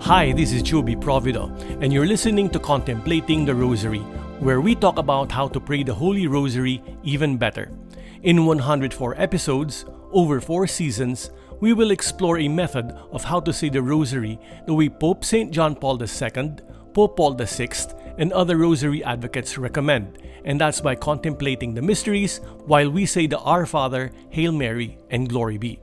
Hi, this is Joby Provido, and you're listening to Contemplating the Rosary, where we talk about how to pray the Holy Rosary even better. In 104 episodes, over 4 seasons, we will explore a method of how to say the Rosary the way Pope St. John Paul II, Pope Paul VI, and other Rosary advocates recommend, and that's by contemplating the mysteries while we say the Our Father, Hail Mary, and Glory Be.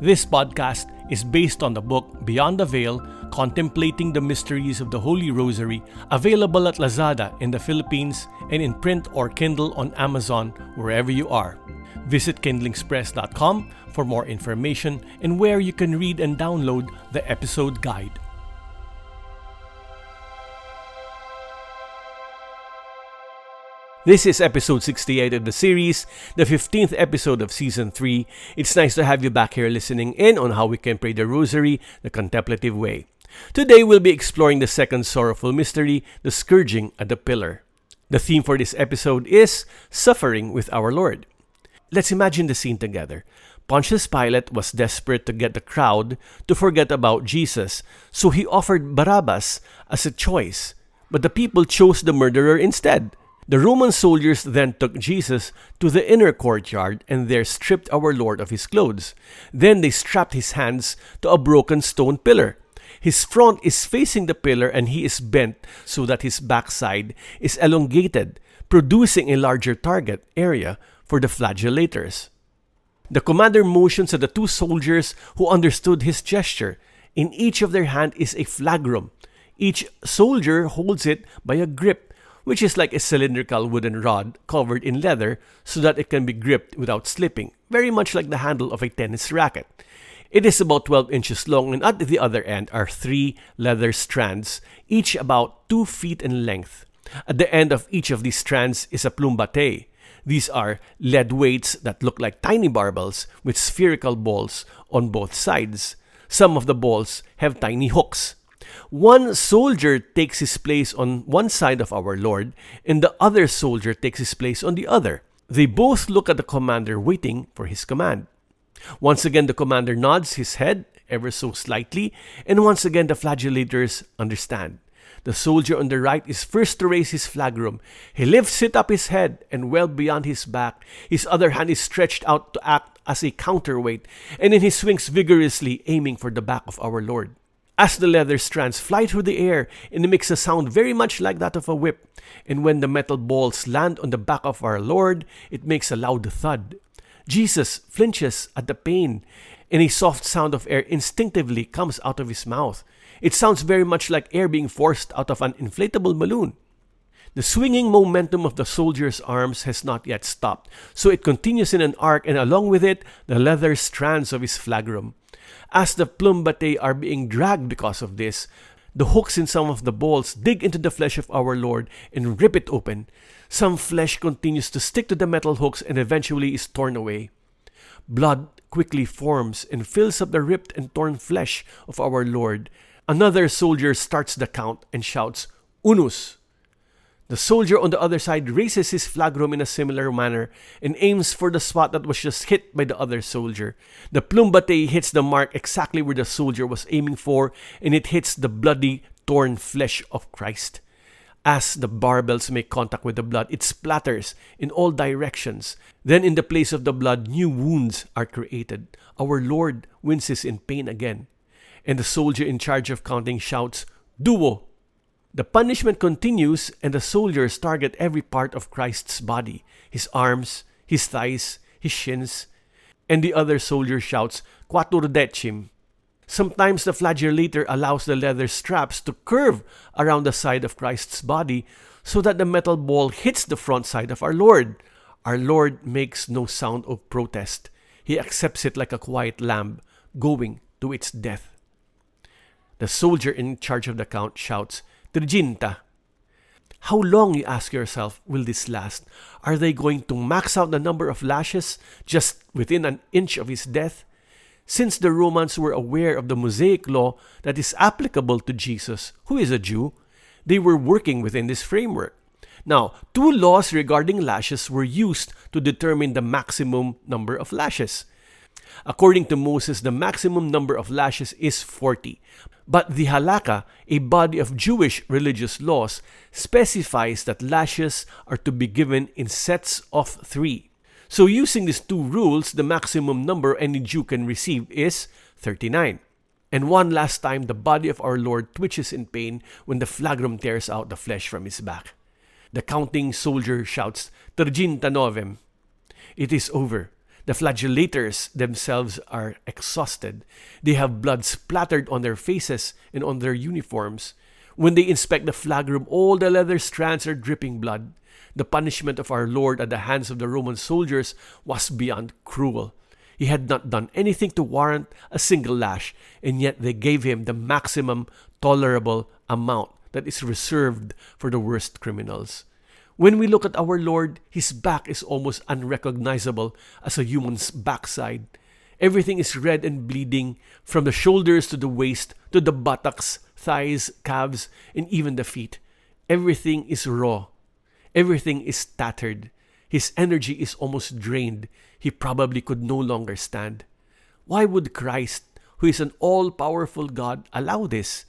This podcast is based on the book Beyond the Veil, Contemplating the Mysteries of the Holy Rosary, available at Lazada in the Philippines and in print or Kindle on Amazon wherever you are. Visit kindlingspress.com for more information and where you can read and download the episode guide. This is episode 68 of the series, the 15th episode of season 3. It's nice to have you back here listening in on how we can pray the Rosary the contemplative way. Today we'll be exploring the second sorrowful mystery, the scourging at the pillar. The theme for this episode is suffering with our Lord. Let's imagine the scene together. Pontius Pilate was desperate to get the crowd to forget about Jesus, so he offered Barabbas as a choice, but the people chose the murderer instead. The Roman soldiers then took Jesus to the inner courtyard and there stripped our Lord of his clothes. Then they strapped his hands to a broken stone pillar. His front is facing the pillar and he is bent so that his backside is elongated, producing a larger target area for the flagellators. The commander motions at the 2 soldiers who understood his gesture. In each of their hand is a flagrum. Each soldier holds it by a grip, which is like a cylindrical wooden rod covered in leather so that it can be gripped without slipping, very much like the handle of a tennis racket. It is about 12 inches long, and at the other end are 3 leather strands, each about 2 feet in length. At the end of each of these strands is a plumbate. These are lead weights that look like tiny barbells with spherical balls on both sides. Some of the balls have tiny hooks. One soldier takes his place on one side of our Lord, and the other soldier takes his place on the other. They both look at the commander waiting for his command. Once again, the commander nods his head ever so slightly, and once again the flagellators understand. The soldier on the right is first to raise his flagrum. He lifts it up his head and well beyond his back. His other hand is stretched out to act as a counterweight, and then he swings vigorously, aiming for the back of our Lord. As the leather strands fly through the air, and it makes a sound very much like that of a whip, and when the metal balls land on the back of our Lord, it makes a loud thud. Jesus flinches at the pain, and a soft sound of air instinctively comes out of his mouth. It sounds very much like air being forced out of an inflatable balloon. The swinging momentum of the soldier's arms has not yet stopped, so it continues in an arc, and along with it, the leather strands of his flagrum. As the plumbate are being dragged because of this, the hooks in some of the balls dig into the flesh of our Lord and rip it open. Some flesh continues to stick to the metal hooks and eventually is torn away. Blood quickly forms and fills up the ripped and torn flesh of our Lord. Another soldier starts the count and shouts, "Unus!" The soldier on the other side raises his flagrum in a similar manner and aims for the spot that was just hit by the other soldier. The plumbate hits the mark exactly where the soldier was aiming for, and it hits the bloody, torn flesh of Christ. As the barbells make contact with the blood, it splatters in all directions. Then in the place of the blood, new wounds are created. Our Lord winces in pain again. And the soldier in charge of counting shouts, "Duo!" The punishment continues, and the soldiers target every part of Christ's body, his arms, his thighs, his shins, and the other soldier shouts, "Quattordecim." Sometimes the flagellator allows the leather straps to curve around the side of Christ's body so that the metal ball hits the front side of our Lord. Our Lord makes no sound of protest. He accepts it like a quiet lamb going to its death. The soldier in charge of the count shouts, "Triginta." How long, you ask yourself, will this last? Are they going to max out the number of lashes just within an inch of his death? Since the Romans were aware of the Mosaic law that is applicable to Jesus, who is a Jew, they were working within this framework. Now, 2 laws regarding lashes were used to determine the maximum number of lashes. According to Moses, the maximum number of lashes is 40. But the halakha, a body of Jewish religious laws, specifies that lashes are to be given in sets of 3. So using these two rules, the maximum number any Jew can receive is 39. And one last time, the body of our Lord twitches in pain when the flagrum tears out the flesh from his back. The counting soldier shouts, "Trginta novem." It is over. The flagellators themselves are exhausted. They have blood splattered on their faces and on their uniforms. When they inspect the flagrum, all the leather strands are dripping blood. The punishment of our Lord at the hands of the Roman soldiers was beyond cruel. He had not done anything to warrant a single lash, and yet they gave him the maximum tolerable amount that is reserved for the worst criminals. When we look at our Lord, his back is almost unrecognizable as a human's backside. Everything is red and bleeding, from the shoulders to the waist, to the buttocks, thighs, calves, and even the feet. Everything is raw. Everything is tattered. His energy is almost drained. He probably could no longer stand. Why would Christ, who is an all-powerful God, allow this?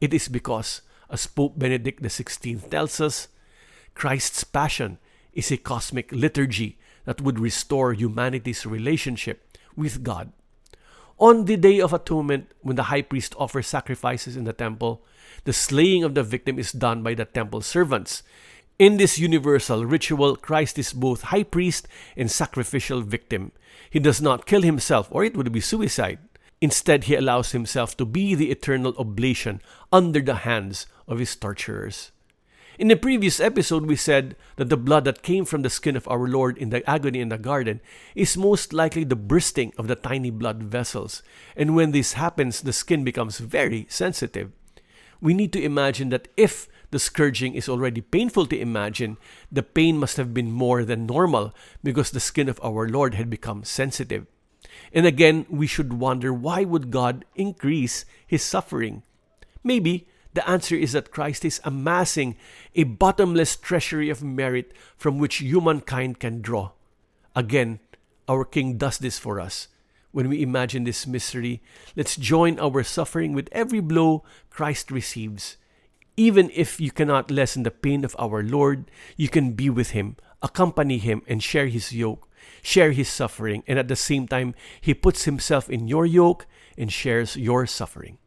It is because, as Pope Benedict XVI tells us, Christ's passion is a cosmic liturgy that would restore humanity's relationship with God. On the Day of Atonement, when the high priest offers sacrifices in the temple, the slaying of the victim is done by the temple servants. In this universal ritual, Christ is both high priest and sacrificial victim. He does not kill himself, or it would be suicide. Instead, he allows himself to be the eternal oblation under the hands of his torturers. In the previous episode, we said that the blood that came from the skin of our Lord in the agony in the garden is most likely the bursting of the tiny blood vessels. And when this happens, the skin becomes very sensitive. We need to imagine that if the scourging is already painful to imagine, the pain must have been more than normal because the skin of our Lord had become sensitive. And again, we should wonder, why would God increase his suffering? Maybe the answer is that Christ is amassing a bottomless treasury of merit from which humankind can draw. Again, our King does this for us. When we imagine this mystery, let's join our suffering with every blow Christ receives. Even if you cannot lessen the pain of our Lord, you can be with him, accompany him, and share his yoke, share his suffering, and at the same time, he puts himself in your yoke and shares your suffering.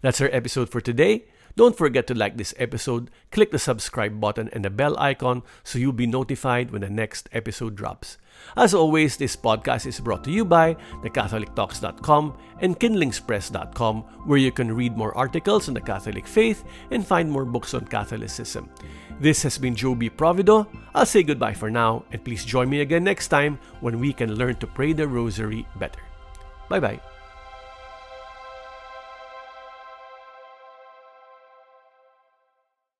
That's our episode for today. Don't forget to like this episode, click the subscribe button and the bell icon so you'll be notified when the next episode drops. As always, this podcast is brought to you by thecatholictalks.com and kindlingspress.com, where you can read more articles on the Catholic faith and find more books on Catholicism. This has been Joe B. Provido. I'll say goodbye for now, and please join me again next time when we can learn to pray the Rosary better. Bye-bye.